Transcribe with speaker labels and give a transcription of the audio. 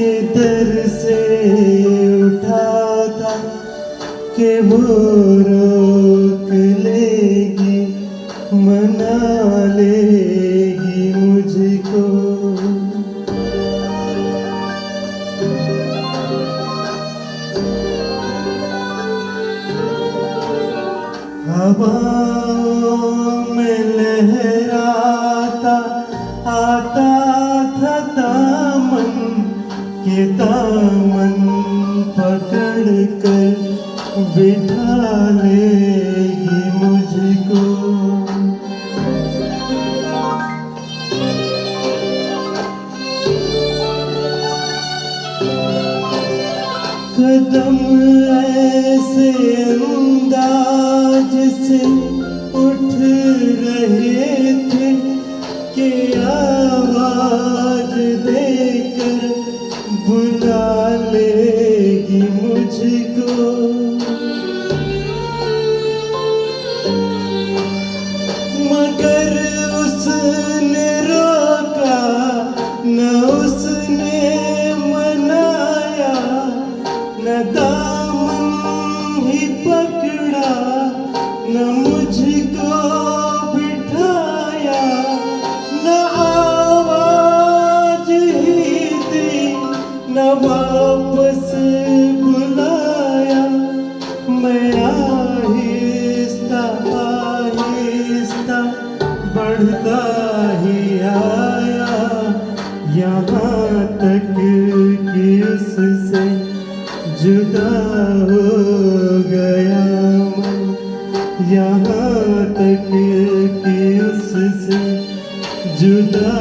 Speaker 1: के दर से उठा था कि वो रोक लेगी, मना लेगी मुझको। हवाओं में लहराता आता था दामन के दामन पकड़ कर बिठा लेगी मुझको। कदम ऐसे अंदाज से उठ रहे थे कि आवाज देकर बुला लेगी मुझको। मगर उसने रोका न उसने मनाया, न दामन ही पकड़ा न मुझको बिठाया, न आवाज ही दी न वापस बुलाया। मैं आहिस्ता आहिस्ता बढ़ता ही आया, यहाँ तक कि उससे जुदा हो गया मैं, यहाँ तक कि उससे जुदा